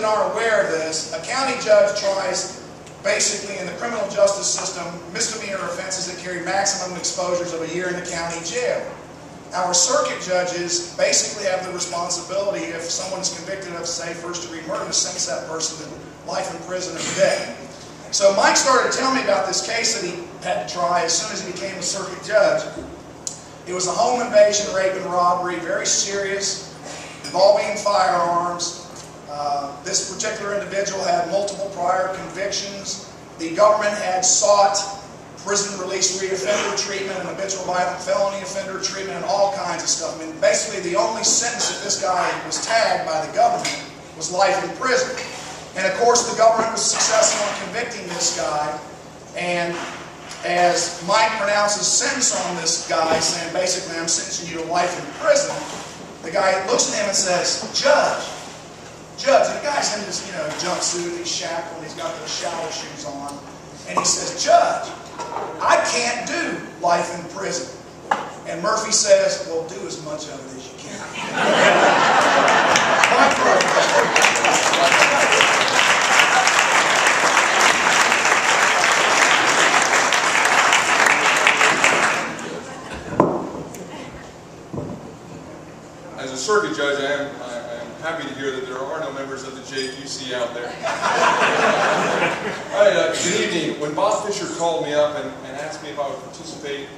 that aren't aware of this, a county judge tries, basically in the criminal justice system, misdemeanor offenses that carry maximum exposures of a year in the county jail. Our circuit judges basically have the responsibility, if someone's convicted of, say, first-degree murder, to sentence that person to life in prison or death. So Mike started telling me about this case that he had to try as soon as he became a circuit judge. It was a home invasion, rape, and robbery, very serious, involving firearms. This particular individual had multiple prior convictions. The government had sought prison release reoffender treatment and habitual violent felony offender treatment and all kinds of stuff. I mean, basically the only sentence that this guy was tagged by the government was life in prison. And of course the government was successful in convicting this guy. And as Mike pronounces sentence on this guy, saying basically, I'm sentencing you to life in prison, the guy looks at him and says, Judge, and the guy's in this, jumpsuit, he's shackled, he's got those shower shoes on, and he says, Judge, I can't do life in prison. And Murphy says, well, do as much of it as you can. As a circuit judge, I am happy to hear that there are no members of the JQC out there. Good evening. When Bob Fisher called me up and asked me if I would participate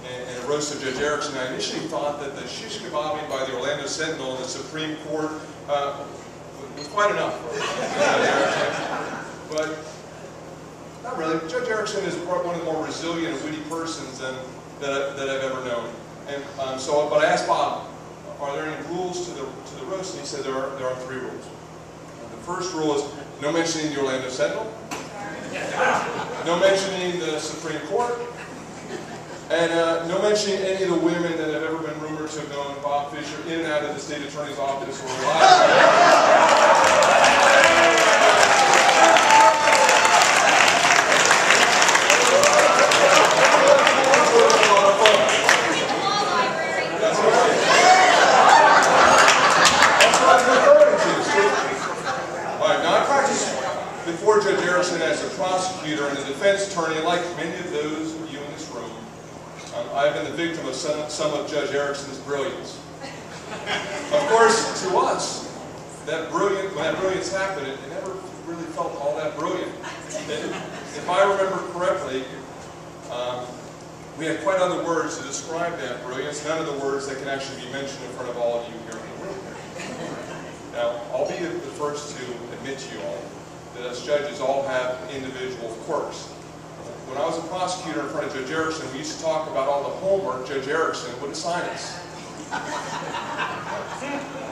in a roast of Judge Erickson, I initially thought that the shish kebabbing by the Orlando Sentinel in the Supreme Court was quite enough for Judge Erickson. But not really. Judge Erickson is one of the more resilient and witty persons that I've ever known. And but I asked Bob, are there any rules to the roast? And he said there are 3 rules. The first rule is no mentioning the Orlando Sentinel, no mentioning the Supreme Court, and no mentioning any of the women that have ever been rumored to have known Bob Fisher in and out of the state attorney's office or before Judge Erickson as a prosecutor and a defense attorney, like many of those of you in this room, I've been the victim of some of Judge Erickson's brilliance. Of course, to us, when that brilliance happened, it never really felt all that brilliant. If I remember correctly, we had quite other words to describe that brilliance, none of the words that can actually be mentioned in front of all of you here in the room. Now, I'll be the first to admit to you all that us judges all have individual quirks. When I was a prosecutor in front of Judge Erickson, we used to talk about all the homework Judge Erickson would assign us.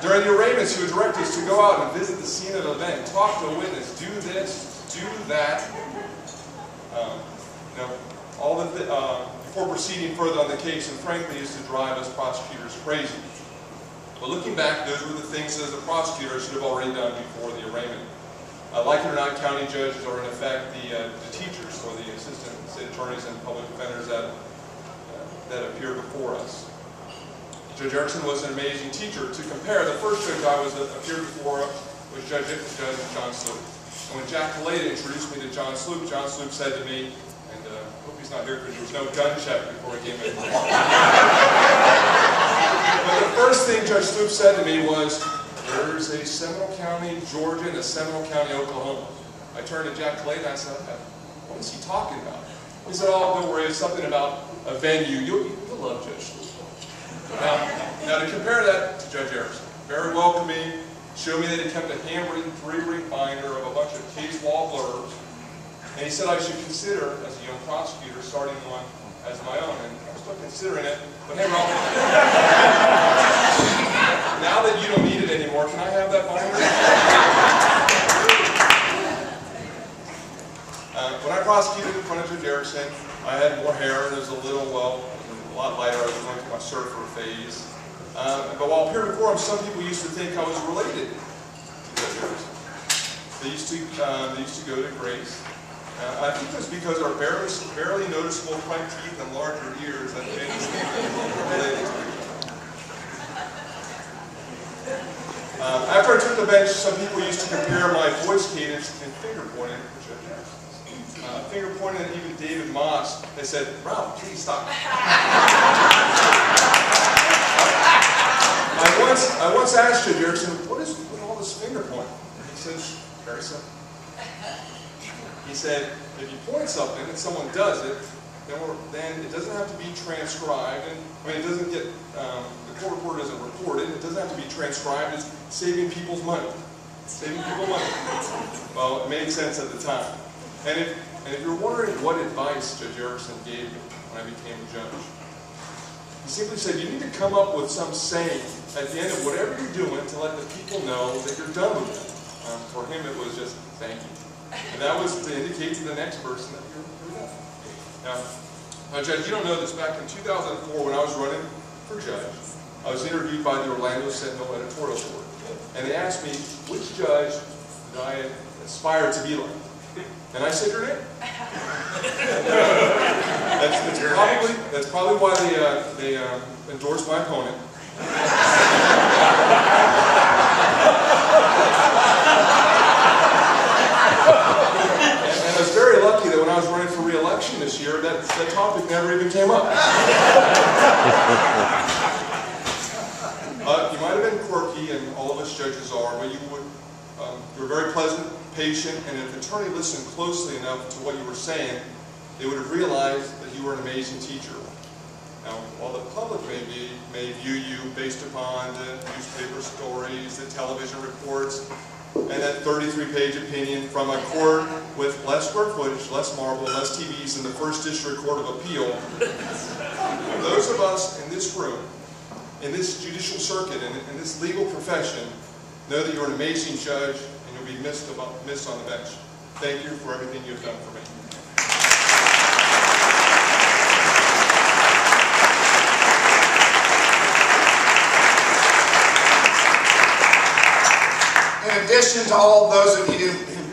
During the arraignments, he would direct us to go out and visit the scene of the event, talk to a witness, do this, do that. Before proceeding further on the case, and frankly, is to drive us prosecutors crazy. But looking back, those were the things that as a prosecutor I should have already done before the arraignment. Like it or not, county judges are in effect the teachers or the assistant state attorneys and public defenders that appear before us. Judge Erickson was an amazing teacher. To compare, the first judge I appeared before was Judge John Sloop. And when Jack Kaleda introduced me to John Sloop said to me, and I hope he's not here because there was no gun check before he came in. But the first thing Judge Sloop said to me was, there's a Seminole County, Georgia, and a Seminole County, Oklahoma. I turned to Jack Kaleda and I said, what is he talking about? He said, oh, don't worry, it's something about a venue. You'll love Judge Sloop. Now, to compare that to Judge Erickson, very welcoming, showed me that he kept a handwritten 3-ring binder of a bunch of case law blurbs, and he said I should consider, as a young prosecutor, starting one as my own, and I'm still considering it, but hey, Ralph, now that you don't need it anymore, can I have that binder? When I prosecuted in front of Judge Erickson, I had more hair and it was a lot lighter. I was going through my surfer phase. But while I appeared before him, some people used to think I was related to Judge Erickson. They used to go to Grace. I think that's because our barely noticeable front teeth and larger ears that made us think related to each other. After I took the bench, some people used to compare my voice cadence and finger pointing. Finger pointing, and even David Moss, they said, "Ralph, please stop." I once asked Judge Erickson, what is with all this finger pointing? He says, very simple. He said, if you point something and someone does it, then it doesn't have to be transcribed. And I mean, it doesn't get, the court reporter doesn't report it. It doesn't have to be transcribed. It's saving people's money. Saving people money. Well, it made sense at the time. And if you're wondering what advice Judge Erickson gave me when I became a judge, he simply said, you need to come up with some saying at the end of whatever you're doing to let the people know that you're done with it. For him, it was just, thank you. And that was to indicate to the next person that you're done. Now, Judge, you don't know this, back in 2004 when I was running for judge, I was interviewed by the Orlando Sentinel editorial board. And they asked me, which judge did I aspire to be like? And I said your name. That's probably why they endorsed my opponent. And I was very lucky that when I was running for re-election this year, that topic never even came up. You might have been quirky, and all of us judges are, but you were very pleasant, patient, and if an attorney listened closely enough to what you were saying, they would have realized that you were an amazing teacher. Now, while the public may view you based upon the newspaper stories, the television reports, and that 33-page opinion from a court with less square footage, less marble, less TVs than the First District Court of Appeal, those of us in this room, in this judicial circuit, in this legal profession, know that you're an amazing judge and you'll be missed on the bench. Thank you for everything you've done for me. In addition to all those of you who